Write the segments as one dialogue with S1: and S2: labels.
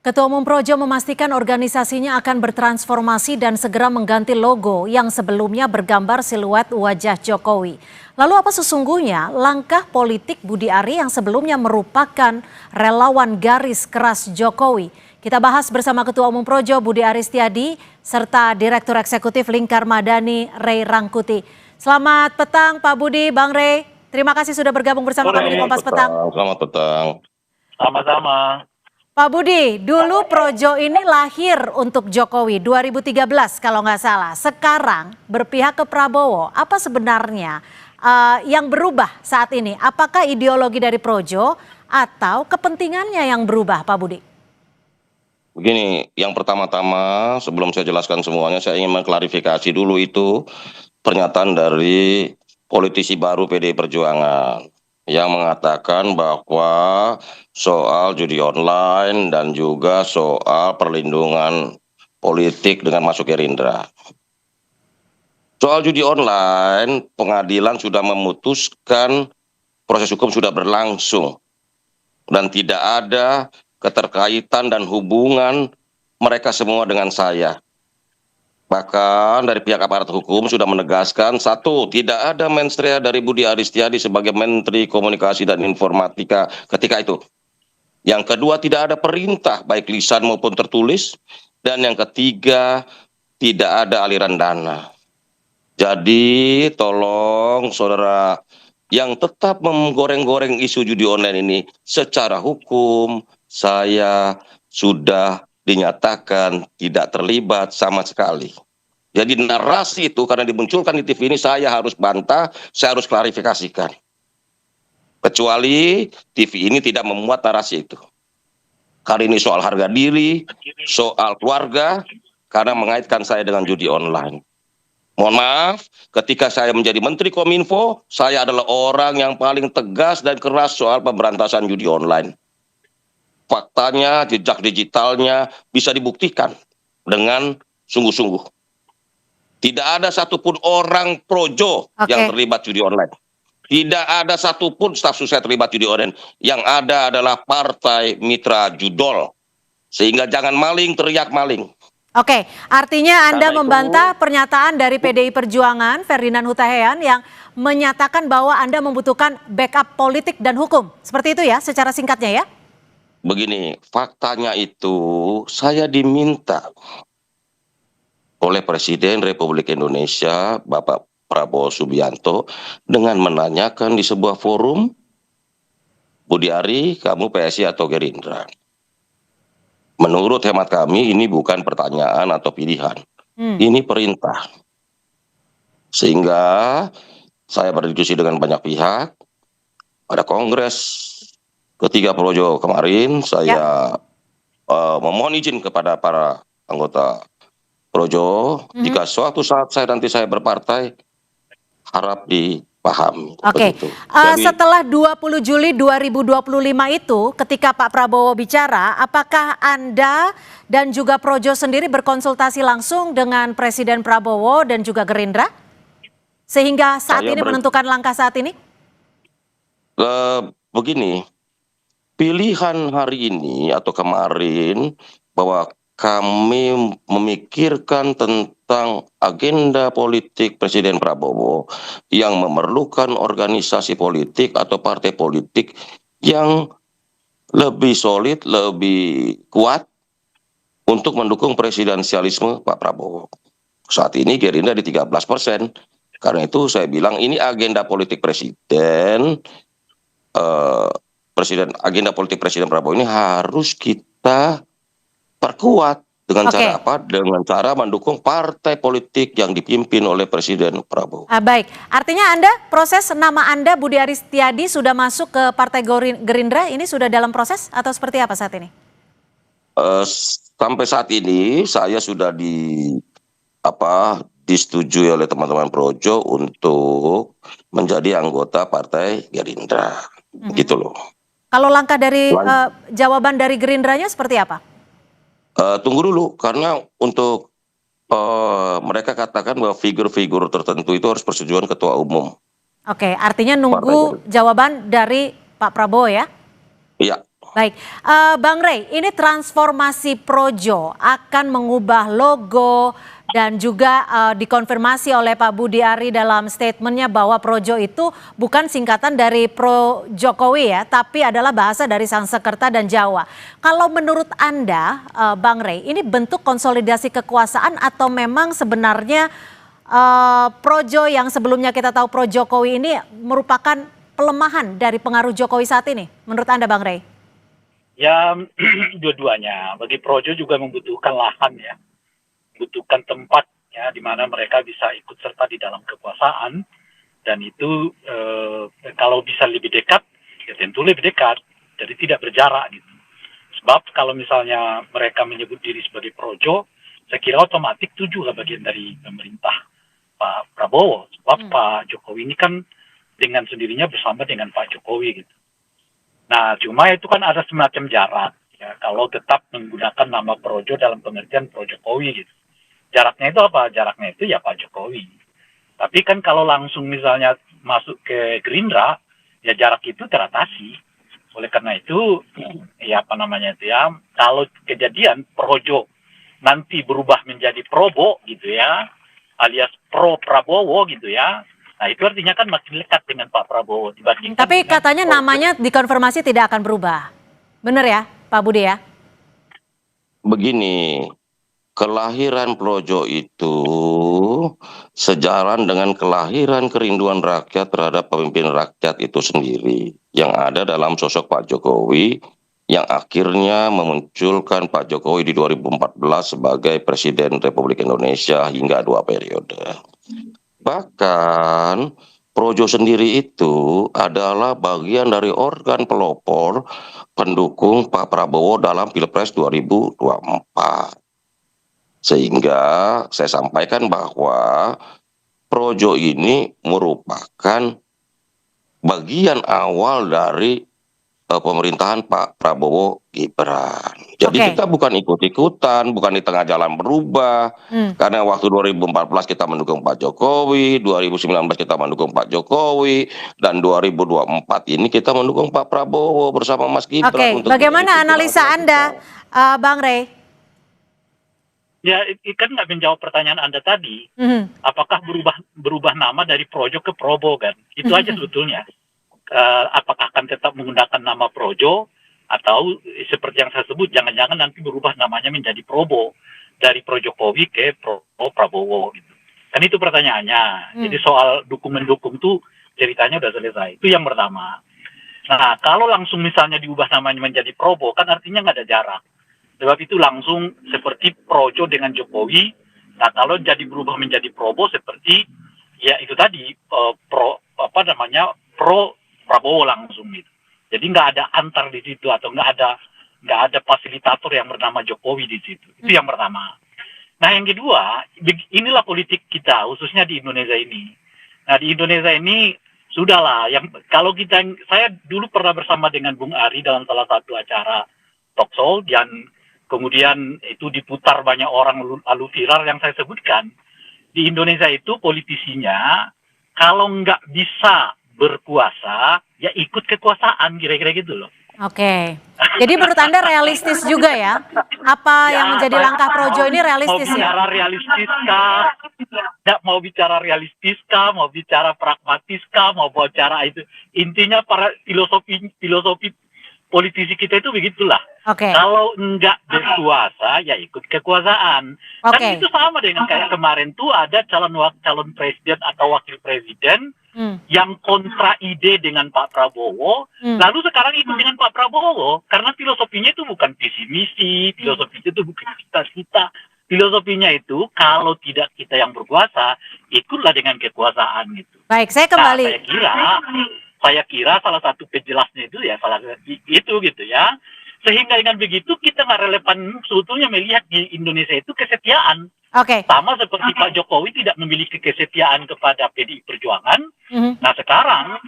S1: Ketua Umum Projo memastikan organisasinya akan bertransformasi dan segera mengganti logo yang sebelumnya bergambar siluet wajah Jokowi. Lalu apa sesungguhnya langkah politik Budi Ari yang sebelumnya merupakan relawan garis keras Jokowi? Kita bahas bersama Ketua Umum Projo Budi Ari Setiadi serta Direktur Eksekutif Lingkar Madani Ray Rangkuti. Selamat petang Pak Budi, Bang Ray. Terima kasih sudah bergabung bersama kami di Kompas Petang.
S2: Selamat petang.
S3: Sama-sama.
S1: Pak Budi, dulu Projo ini lahir untuk Jokowi 2013 kalau nggak salah. Sekarang berpihak ke Prabowo. Apa sebenarnya yang berubah saat ini? Apakah ideologi dari Projo atau kepentingannya yang berubah, Pak Budi?
S2: Begini, yang pertama-tama sebelum saya jelaskan semuanya, saya ingin mengklarifikasi dulu itu pernyataan dari politisi baru PDI Perjuangan yang mengatakan bahwa soal judi online dan juga soal perlindungan politik dengan masuk Gerindra. Soal judi online, pengadilan sudah memutuskan, proses hukum sudah berlangsung dan tidak ada keterkaitan dan hubungan mereka semua dengan saya. Bahkan dari pihak aparat hukum sudah menegaskan, satu, tidak ada mensrea dari Budi Ari Setiadi sebagai Menteri Komunikasi dan Informatika ketika itu. Yang kedua, tidak ada perintah baik lisan maupun tertulis. Dan yang ketiga, tidak ada aliran dana. Jadi tolong saudara yang tetap menggoreng-goreng isu judi online ini, secara hukum saya sudah dinyatakan tidak terlibat sama sekali. Jadi narasi itu karena dimunculkan di TV ini saya harus bantah, saya harus klarifikasikan. Kecuali TV ini tidak memuat narasi itu. Kali ini soal harga diri, soal keluarga, karena mengaitkan saya dengan judi online. Mohon maaf, ketika saya menjadi Menteri Kominfo, saya adalah orang yang paling tegas dan keras soal pemberantasan judi online. Faktanya, jejak digitalnya bisa dibuktikan dengan sungguh-sungguh. Tidak ada satupun orang Projo yang terlibat judi online. Tidak ada satupun staf sus saya terlibat judi online. Yang ada adalah Partai Mitra Judol. Sehingga jangan maling teriak maling.
S1: Oke, artinya Anda membantah pernyataan dari PDI Perjuangan, Ferdinand Huta Heian, yang menyatakan bahwa Anda membutuhkan backup politik dan hukum. Seperti itu ya, secara singkatnya ya?
S2: Begini, faktanya itu saya diminta oleh Presiden Republik Indonesia, Bapak Prabowo Subianto, dengan menanyakan di sebuah forum, Budi Ari, kamu PSI atau Gerindra? Menurut hemat kami, ini bukan pertanyaan atau pilihan. Ini perintah. Sehingga saya berdiskusi dengan banyak pihak, ada kongres ketiga Projo kemarin, saya memohon izin kepada para anggota Projo, jika suatu saat nanti saya berpartai, harap dipahami.
S1: Oke, setelah 20 Juli 2025 itu, ketika Pak Prabowo bicara, apakah Anda dan juga Projo sendiri berkonsultasi langsung dengan Presiden Prabowo dan juga Gerindra? Sehingga saat ini menentukan langkah saat ini?
S2: Begini, pilihan hari ini atau kemarin bahwa kami memikirkan tentang agenda politik Presiden Prabowo yang memerlukan organisasi politik atau partai politik yang lebih solid, lebih kuat untuk mendukung presidensialisme Pak Prabowo. Saat ini Gerindra di 13%. Karena itu saya bilang ini agenda politik Presiden. Agenda politik Presiden Prabowo ini harus kita perkuat dengan cara apa? Dengan cara mendukung partai politik yang dipimpin oleh Presiden Prabowo.
S1: Baik, artinya proses nama Anda Budi Ari Setiadi sudah masuk ke Partai Gerindra, ini sudah dalam proses atau seperti apa saat ini?
S2: Sampai saat ini saya sudah disetujui oleh teman-teman Projo untuk menjadi anggota Partai Gerindra, gitu loh.
S1: Kalau langkah dari jawaban dari Gerindranya seperti apa?
S2: Tunggu dulu, karena untuk mereka katakan bahwa figur-figur tertentu itu harus persetujuan Ketua Umum.
S1: Oke, artinya nunggu jawaban dari Pak Prabowo ya?
S2: Iya.
S1: Baik, Bang Rey, ini transformasi Projo akan mengubah logo dan juga dikonfirmasi oleh Pak Budi Ari dalam statementnya bahwa Projo itu bukan singkatan dari Pro Jokowi ya, tapi adalah bahasa dari Sanskerta dan Jawa. Kalau menurut Anda, Bang Rey, ini bentuk konsolidasi kekuasaan atau memang sebenarnya Projo yang sebelumnya kita tahu Pro Jokowi ini merupakan pelemahan dari pengaruh Jokowi saat ini? Menurut Anda, Bang Rey?
S3: Ya, dua-duanya. Bagi Projo juga membutuhkan lahan ya, membutuhkan tempat ya, di mana mereka bisa ikut serta di dalam kekuasaan. Dan itu kalau bisa lebih dekat, ya tentu lebih dekat. Jadi tidak berjarak gitu. Sebab kalau misalnya mereka menyebut diri sebagai Projo, saya kira otomatis itu juga bagian dari pemerintah Pak Prabowo. Sebab Pak Jokowi ini kan dengan sendirinya bersama dengan Pak Jokowi gitu. Nah, cuma itu kan ada semacam jarak ya kalau tetap menggunakan nama Projo dalam pengertian Pro Jokowi gitu. Jaraknya itu apa? Jaraknya itu ya Pak Jokowi. Tapi kan kalau langsung misalnya masuk ke Gerindra, ya jarak itu teratasi. Oleh karena itu, ya apa namanya itu ya, kalau kejadian Projo nanti berubah menjadi Probo gitu ya, alias Pro Prabowo gitu ya. Nah itu artinya kan makin lekat dengan Pak Prabowo dibandingkan.
S1: Tapi
S3: dengan
S1: katanya
S3: Projo.
S1: namanya dikonfirmasi tidak akan berubah. Benar ya, Pak Budi ya?
S2: Begini, kelahiran Projo itu sejalan dengan kelahiran kerinduan rakyat terhadap pemimpin rakyat itu sendiri yang ada dalam sosok Pak Jokowi yang akhirnya memunculkan Pak Jokowi di 2014 sebagai Presiden Republik Indonesia hingga 2 periode. Bahkan Projo sendiri itu adalah bagian dari organ pelopor pendukung Pak Prabowo dalam Pilpres 2024. Sehingga saya sampaikan bahwa Projo ini merupakan bagian awal dari pemerintahan Pak Prabowo Gibran. Jadi kita bukan ikut-ikutan, bukan di tengah jalan berubah. Karena waktu 2014 kita mendukung Pak Jokowi, 2019 kita mendukung Pak Jokowi, dan 2024 ini kita mendukung Pak Prabowo bersama Mas Gibran.
S1: Oke, bagaimana analisa Anda, Bang Rey?
S3: Ya, kan nggak menjawab pertanyaan Anda tadi. Apakah berubah nama dari Projo ke Probo kan? Itu aja sebetulnya. Apakah akan tetap menggunakan nama Projo atau seperti yang saya sebut jangan-jangan nanti berubah namanya menjadi Probo dari Pro Jokowi ke Pro Prabowo gitu. Kan itu pertanyaannya. Jadi soal dukung-mendukung tuh ceritanya udah selesai. Itu yang pertama. Nah, kalau langsung misalnya diubah namanya menjadi Probo kan artinya nggak ada jarak. Sebab itu langsung seperti Projo dengan Jokowi. Nah, kalau jadi berubah menjadi Probo seperti ya itu tadi Pro Prabowo langsung gitu. Jadi nggak ada antar di situ atau nggak ada fasilitator yang bernama Jokowi di situ. Itu yang pertama. Nah yang kedua, inilah politik kita khususnya di Indonesia ini. Nah di Indonesia ini sudahlah yang kalau saya dulu pernah bersama dengan Bung Ari dalam salah satu acara talk show dan kemudian itu diputar banyak orang lalu viral yang saya sebutkan. Di Indonesia itu politisinya kalau nggak bisa berkuasa, ya ikut kekuasaan, kira-kira gitu loh.
S1: Oke, jadi menurut Anda realistis juga ya? Apa yang menjadi langkah Projo ini realistis ya?
S3: Mau bicara realistis kah, mau bicara pragmatis kah, mau bicara itu. Intinya para filosofi politisi kita itu begitulah. Kalau enggak berkuasa, ya ikut kekuasaan. Kan itu sama dengan kayak kemarin tuh ada calon presiden atau wakil presiden yang kontra ide dengan Pak Prabowo, lalu sekarang ikut dengan Pak Prabowo, karena filosofinya itu bukan visi misi, filosofinya itu bukan cita-cita, filosofinya itu kalau tidak kita yang berkuasa, ikutlah dengan kekuasaan gitu.
S1: Baik, saya kembali.
S3: Nah, saya kira salah satu penjelasnya itu ya itu gitu ya. Sehingga dengan begitu kita nggak relevan sebetulnya melihat di Indonesia itu kesetiaan. Sama seperti Pak Jokowi tidak memiliki kesetiaan kepada PDI Perjuangan. Nah sekarang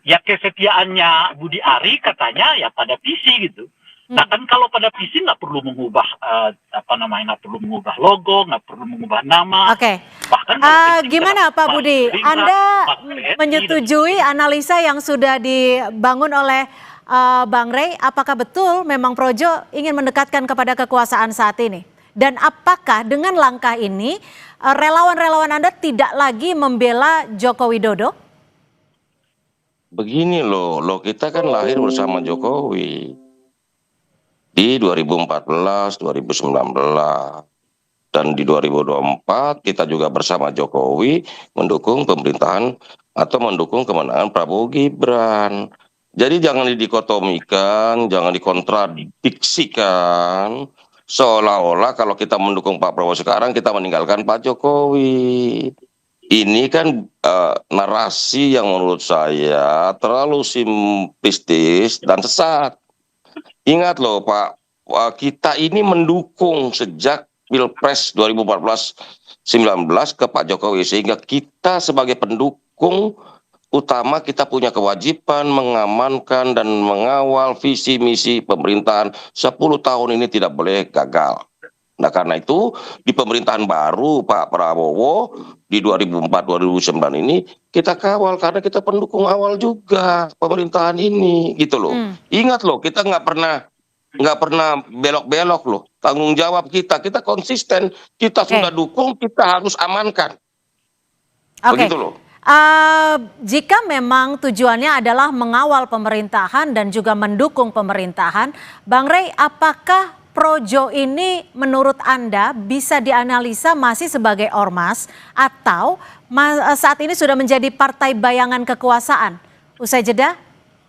S3: ya kesetiaannya Budi Ari katanya ya pada visi gitu. Nah kan kalau pada visi nggak perlu mengubah nggak perlu mengubah logo, nggak perlu mengubah nama. Bahkan
S1: gimana Pak Budi? Anda menyetujui analisa yang sudah dibangun oleh Bang Rey, apakah betul memang Projo ingin mendekatkan kepada kekuasaan saat ini? Dan apakah dengan langkah ini relawan-relawan Anda tidak lagi membela Joko Widodo?
S2: Begini loh, kita kan lahir bersama Jokowi di 2014, 2019. Dan di 2024 kita juga bersama Jokowi mendukung pemerintahan atau mendukung kemenangan Prabowo Gibran. Jadi jangan didikotomikan, jangan dikontradiksikan, seolah-olah kalau kita mendukung Pak Prabowo sekarang kita meninggalkan Pak Jokowi. Ini kan narasi yang menurut saya terlalu simplistis dan sesat. Ingat loh Pak, kita ini mendukung sejak Pilpres 2014-19 ke Pak Jokowi, sehingga kita sebagai pendukung utama kita punya kewajiban mengamankan dan mengawal visi misi pemerintahan 10 tahun ini tidak boleh gagal. Nah karena itu di pemerintahan baru Pak Prabowo di 2004-2009 ini kita kawal karena kita pendukung awal juga pemerintahan ini gitu loh. Ingat loh, kita nggak pernah belok-belok loh. Tanggung jawab kita konsisten, kita sudah dukung, kita harus amankan. Begitu loh.
S1: Jika memang tujuannya adalah mengawal pemerintahan dan juga mendukung pemerintahan, Bang Rey, apakah Projo ini menurut Anda bisa dianalisa masih sebagai ormas atau saat ini sudah menjadi partai bayangan kekuasaan? Usai jeda,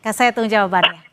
S1: saya tunggu jawabannya.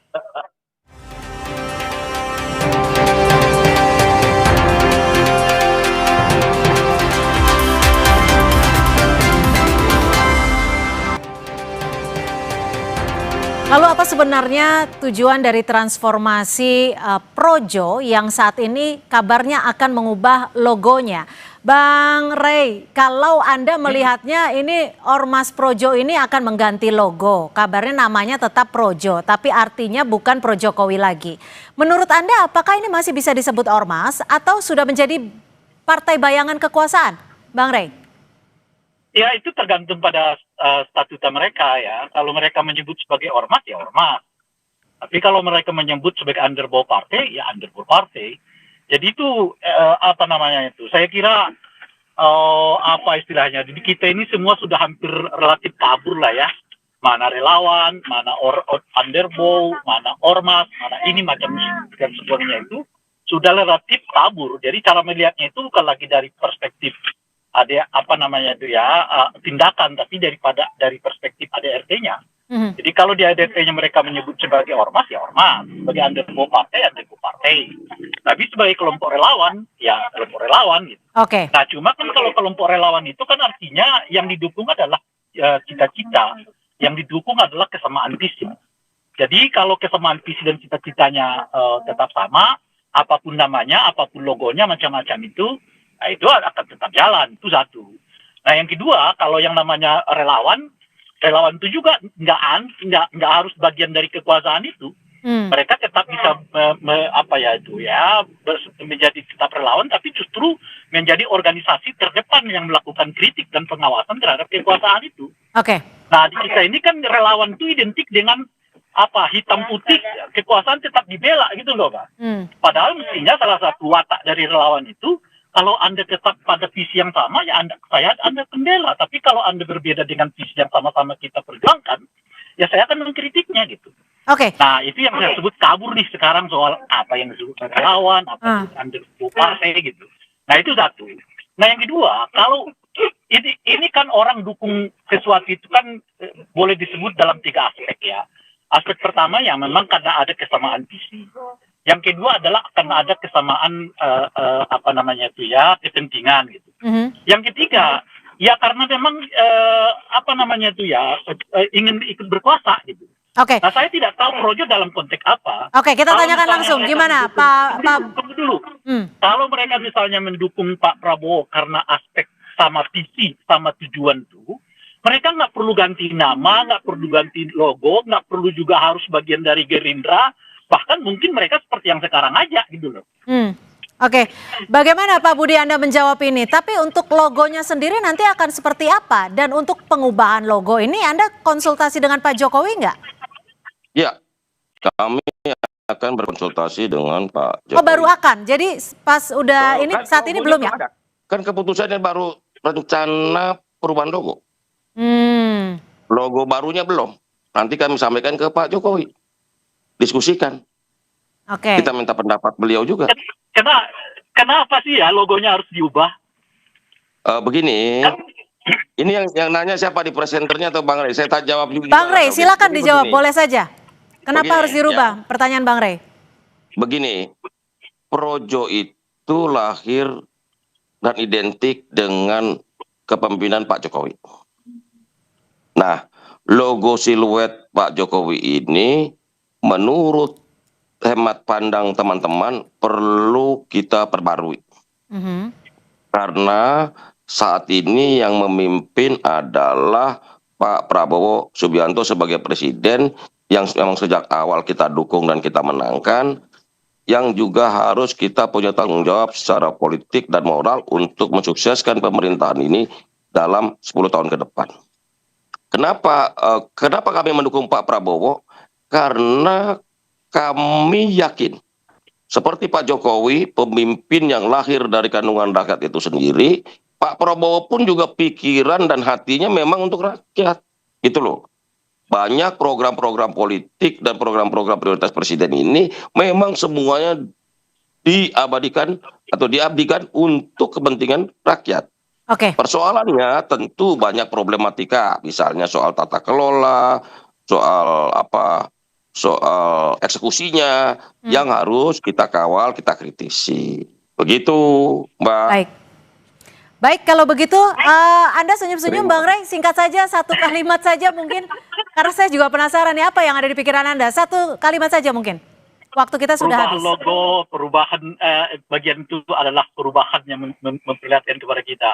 S1: Lalu apa sebenarnya tujuan dari transformasi Projo yang saat ini kabarnya akan mengubah logonya? Bang Rey, kalau Anda melihatnya ini Ormas Projo ini akan mengganti logo. Kabarnya namanya tetap Projo, tapi artinya bukan Projokowi lagi. Menurut Anda apakah ini masih bisa disebut Ormas atau sudah menjadi partai bayangan kekuasaan? Bang Rey?
S3: Ya itu tergantung pada statuta mereka ya. Kalau mereka menyebut sebagai ormas ya ormas. Tapi kalau mereka menyebut sebagai underball partai ya underball partai. Jadi itu apa namanya itu? Saya kira apa istilahnya? Jadi kita ini semua sudah hampir relatif kabur lah ya. Mana relawan, mana underball, mana ormas, mana ini macam dan sebagainya itu sudah relatif kabur. Jadi cara melihatnya itu bukan lagi dari perspektif ada apa namanya itu ya tindakan, tapi dari perspektif ADRT-nya. Jadi kalau di ADRT-nya mereka menyebut sebagai ormas ya ormas, sebagai underball partai tapi sebagai kelompok relawan ya kelompok relawan gitu.
S1: Oke.
S3: Nah cuma kan kalau kelompok relawan itu kan artinya yang didukung adalah cita-cita, yang didukung adalah kesamaan visi. Jadi kalau kesamaan visi dan cita-citanya tetap sama, apapun namanya, apapun logonya, macam-macam itu, nah itu akan tetap jalan, itu satu. Nah yang kedua, kalau yang namanya relawan itu juga nggak harus bagian dari kekuasaan itu. Mereka tetap bisa menjadi tetap relawan, tapi justru menjadi organisasi terdepan yang melakukan kritik dan pengawasan terhadap kekuasaan itu.
S1: Oke.
S3: Nah di kita ini kan relawan itu identik dengan hitam putih kekuasaan tetap dibela gitu loh Pak. Padahal mestinya salah satu watak dari relawan itu kalau Anda tetap pada visi yang sama, ya Anda pembela. Tapi kalau Anda berbeda dengan visi yang sama-sama kita perjuangkan, ya saya akan mengkritiknya gitu.
S1: Oke.
S3: Nah, itu yang saya sebut kabur nih sekarang soal apa yang disebut relawan, apa yang disebut partai gitu. Nah, itu satu. Nah, yang kedua, kalau ini kan orang dukung sesuatu itu kan boleh disebut dalam 3 aspek ya. Aspek pertama ya memang karena ada kesamaan visi. Yang kedua adalah karena ada kesamaan kepentingan gitu. Yang ketiga ya karena memang ingin ikut berkuasa gitu.
S1: Oke.
S3: Nah saya tidak tahu Projo dalam konteks apa.
S1: Oke, kita tanyakan langsung gimana Pak.
S3: Tunggu dulu. Kalau mereka misalnya mendukung Pak Prabowo karena aspek sama visi, sama tujuan itu, mereka nggak perlu ganti nama, nggak perlu ganti logo, nggak perlu juga harus bagian dari Gerindra. Bahkan mungkin mereka seperti yang sekarang aja gitu loh.
S1: Oke. Bagaimana Pak Budi Anda menjawab ini? Tapi untuk logonya sendiri nanti akan seperti apa? Dan untuk pengubahan logo ini Anda konsultasi dengan Pak Jokowi nggak?
S2: Ya, Kami akan berkonsultasi dengan Pak
S1: Oh, baru
S2: Jokowi.
S1: akan. Jadi pas udah ini
S2: Kan
S1: saat ini
S2: logonya
S1: belum ya?
S2: ada. Kan keputusannya baru rencana perubahan logo.
S1: Hmm,
S2: Logo barunya belum. Nanti kami sampaikan ke Pak Jokowi. Diskusikan.
S1: oke.
S2: Kita minta pendapat beliau juga.
S3: Kenapa sih ya logonya harus diubah?
S2: Begini,
S3: Kan
S2: ini yang nanya siapa di presenternya atau Bang Rey? Saya tak jawab juga.
S1: Bang Rey,
S2: Oke,
S1: silakan
S2: jadi
S1: dijawab,
S2: begini.
S1: boleh saja. Kenapa
S2: Begini,
S1: harus dirubah? Pertanyaan Bang Rey.
S2: Begini, Projo itu lahir dan identik dengan kepemimpinan Pak Jokowi. Nah, logo siluet Pak Jokowi ini menurut hemat pandang teman-teman perlu kita perbarui.
S1: Mhm.
S2: Karena saat ini yang memimpin adalah Pak Prabowo Subianto sebagai presiden yang memang sejak awal kita dukung dan kita menangkan, yang juga harus kita punya tanggung jawab secara politik dan moral untuk mensukseskan pemerintahan ini dalam 10 tahun ke depan. Kenapa kami mendukung Pak Prabowo? Karena kami yakin seperti Pak Jokowi, pemimpin yang lahir dari kandungan rakyat itu sendiri, Pak Prabowo pun juga pikiran dan hatinya memang untuk rakyat. Gitu loh. Banyak program-program politik dan program-program prioritas presiden ini memang semuanya diabadikan atau diabdikan untuk kepentingan rakyat.
S1: Oke,
S2: Persoalannya tentu banyak problematika, misalnya soal tata kelola, soal soal eksekusinya yang harus kita kawal, kita kritisi. Begitu, Mbak.
S1: baik. Baik, kalau begitu Anda senyum-senyum Bang Rey, singkat saja, satu kalimat saja mungkin. Karena saya juga penasaran nih apa yang ada di pikiran Anda. Satu kalimat saja mungkin. Waktu kita sudah
S3: perubahan
S1: habis.
S3: logo, perubahan bagian itu adalah perubahan yang memperlihatkan kepada kita.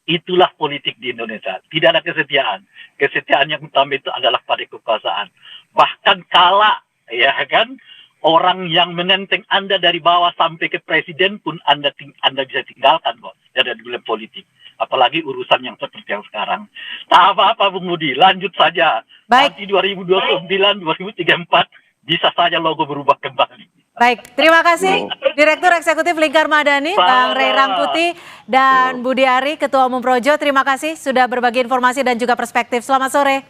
S3: Itulah politik di Indonesia. Tidak ada kesetiaan. Kesetiaan yang utama itu adalah pada kekuasaan. Bahkan kala, ya kan, orang yang menenteng Anda dari bawah sampai ke presiden pun Anda bisa tinggalkan kok dari dalam politik. Apalagi urusan yang seperti yang sekarang. Tak apa-apa Bung Budi, lanjut saja.
S1: Baik.
S3: Nanti 2029, 2034 bisa saja logo berubah kembali.
S1: Baik, terima kasih Direktur Eksekutif Lingkar Madani, Bang Rey Rangkuti dan Budi Ari, Ketua Umum Projo. Terima kasih sudah berbagi informasi dan juga perspektif. Selamat sore.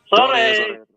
S3: Sore.